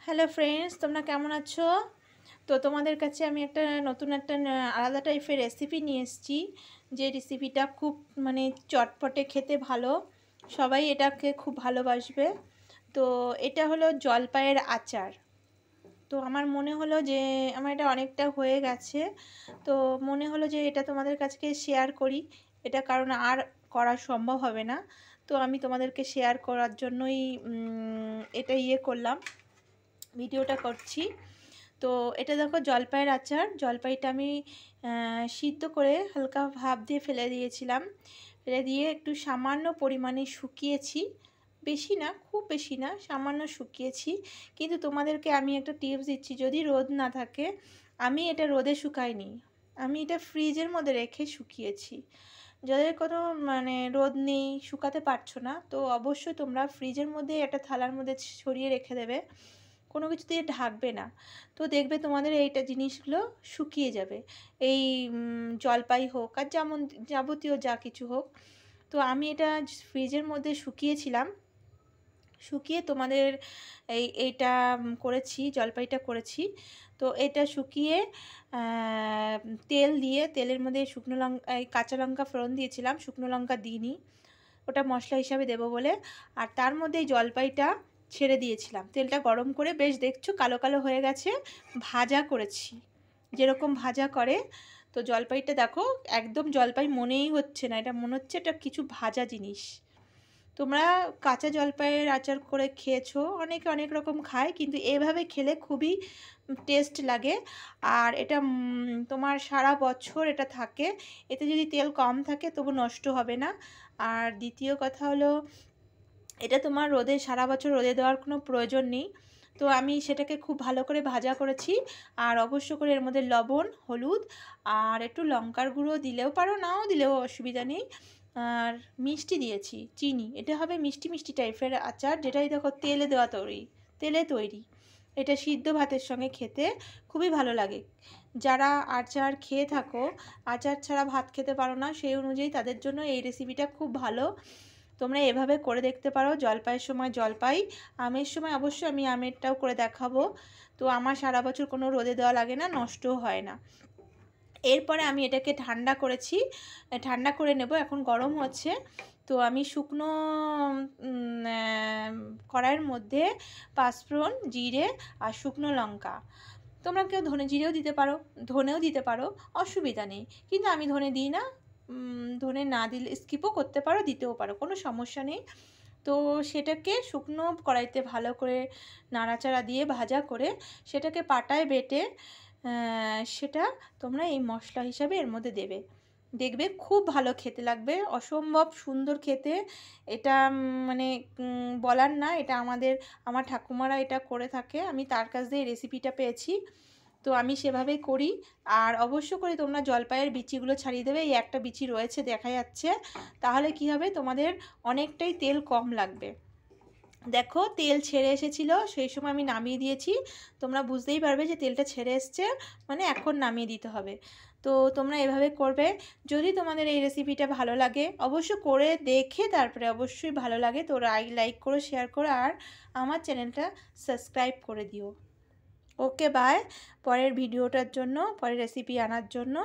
Hello friends, তোমরা কেমন আছো? তো তোমাদের কাছে আমি নতুন একটা আলাদা টাইপের রেসিপি নিয়ে এসেছি। যে রেসিপিটা খুব চটপটে, খেতে ভালো, সবাই এটাকে খুব ভালোবাসবে। তো এটা হলো জলপাইয়ের আচার। তো আমার মনে হলো যে আমার এটা অনেকটা হয়ে গেছে, তো মনে হলো যে এটা তোমাদের কাছে শেয়ার করি। এটা কারণ আর করা সম্ভব হবে না, তো আমি তোমাদেরকে শেয়ার করার জন্যই এটা করলাম, ভিডিওটা করছি। তো এটা দেখো জলপাইয়ের আচার। জলপাইটা আমি সিদ্ধ করে হালকা ভাপ দিয়ে ফেলে দিয়েছিলাম। ফেলে দিয়ে একটু সামান্য পরিমাণে শুকিয়েছি, বেশি না, খুব বেশি না, সামান্য শুকিয়েছি। কিন্তু তোমাদেরকে আমি একটা টিপস দিচ্ছি, যদি রোদ না থাকে, আমি এটা রোদে শুকাইনি, আমি এটা ফ্রিজের মধ্যে রেখে শুকিয়েছি। যাদের কোনো রোদ নেই, শুকাতে পারছো না, তো অবশ্যই তোমরা ফ্রিজের মধ্যে একটা থালার মধ্যে ছড়িয়ে রেখে দেবে, কোনো কিছু দিয়ে ঢাকবে না। তো দেখবে তোমাদের এইটা জিনিসগুলো শুকিয়ে যাবে, এই জলপাই হোক আর যেমন যাবতীয় যা কিছু হোক। তো আমি এটা ফ্রিজের মধ্যে শুকিয়েছিলাম, শুকিয়ে তোমাদের এইটা করেছি, জলপাইটা করেছি। তো এটা শুকিয়ে তেল দিয়ে, তেলের মধ্যে শুকনো লঙ্কা, কাঁচা লঙ্কা ফোড়ন দিয়েছিলাম, শুকনো লঙ্কা দিইনি, ওটা মশলা হিসাবে দেবো বলে। আর তার মধ্যে এই জলপাইটা ছেড়ে দিয়েছিলাম, তেলটা গরম করে, বেশ দেখছো কালো কালো হয়ে গেছে, ভাজা করেছি যেরকম ভাজা করে। তো জলপাইটা দেখো, একদম জলপাই মনেই হচ্ছে না, এটা মনে হচ্ছে এটা কিছু ভাজা জিনিস। তোমরা কাঁচা জলপাইয়ের আচার করে খেয়েছো, অনেকে অনেক রকম খায়, কিন্তু এভাবে খেলে খুবই টেস্ট লাগে। আর এটা তোমার সারা বছর এটা থাকে, এতে যদি তেল কম থাকে তবু নষ্ট হবে না। আর দ্বিতীয় কথা হলো, এটা তোমার রোদে, সারা বছর রোদে দেওয়ার কোনো প্রয়োজন নেই। তো আমি সেটাকে খুব ভালো করে ভাজা করেছি। আর অবশ্য করে এর মধ্যে লবণ, হলুদ আর একটু লঙ্কার গুঁড়ো দিলেও পারো, নাও দিলেও অসুবিধা নেই। আর মিষ্টি দিয়েছি, চিনি। এটা হবে মিষ্টি মিষ্টি টাইপের আচার, যেটাই দেখো তেলে দেওয়া তৈরি, তেলে তৈরি। এটা সিদ্ধ ভাতের সঙ্গে খেতে খুবই ভালো লাগে। যারা আচার খেয়ে থাকো, আচার ছাড়া ভাত খেতে পারো না, সেই অনুযায়ী তাদের জন্য এই রেসিপিটা খুব ভালো। তোমরা এভাবে করে দেখতে পারো। জলপাইয়ের সময় জলপাই, আমের সময় অবশ্যই আমি আমেরটাও করে দেখাবো। তো আমার সারা বছর কোনো রোদে দেওয়া লাগে না, নষ্টও হয় না। এরপরে আমি এটাকে ঠান্ডা করেছি, ঠান্ডা করে নেব, এখন গরম হচ্ছে। তো আমি শুকনো কড়াইয়ের মধ্যে পাঁচফোড়ন, জিরে আর শুকনো লঙ্কা, তোমরা কেউ ধনে জিরেও দিতে পারো, ধনেও দিতে পারো, অসুবিধা নেই, কিন্তু আমি ধনে দিই না। ধনে না দিলে স্কিপও করতে পারো, দিতেও পারো, কোনো সমস্যা নেই। তো সেটাকে শুকনো কড়াইতে ভালো করে নাড়াচাড়া দিয়ে ভাজা করে সেটাকে পাটায় বেটে সেটা তোমরা এই মশলা হিসাবে এর মধ্যে দেবে। দেখবে খুব ভালো খেতে লাগবে, অসম্ভব সুন্দর খেতে। এটা বলার না, এটা আমার ঠাকুমারা এটা করে থাকে, আমি তার কাছ দিয়ে রেসিপিটা পেয়েছি, তো আমি সেভাবেই করি। আর অবশ্য করে তোমরা জলপাইয়ের বিচিগুলো ছাড়িয়ে দেবে, এই একটা বিচি রয়েছে দেখা যাচ্ছে, তাহলে কি হবে, তোমাদের অনেকটাই তেল কম লাগবে। দেখো তেল ছেড়ে এসেছিলো, সেই সময় আমি নামিয়ে দিয়েছি, তোমরা বুঝতেই পারবে যে তেলটা ছেড়ে এসছে, এখন নামিয়ে দিতে হবে। তো তোমরা এভাবে করবে। যদি তোমাদের এই রেসিপিটা ভালো লাগে, অবশ্য করে দেখে তারপরে অবশ্যই ভালো লাগে তো লাইক করো, শেয়ার করো, আর আমার চ্যানেলটা সাবস্ক্রাইব করে দিও। ওকে বাই, পরের ভিডিওটার জন্য, পরের রেসিপি আনার জন্য।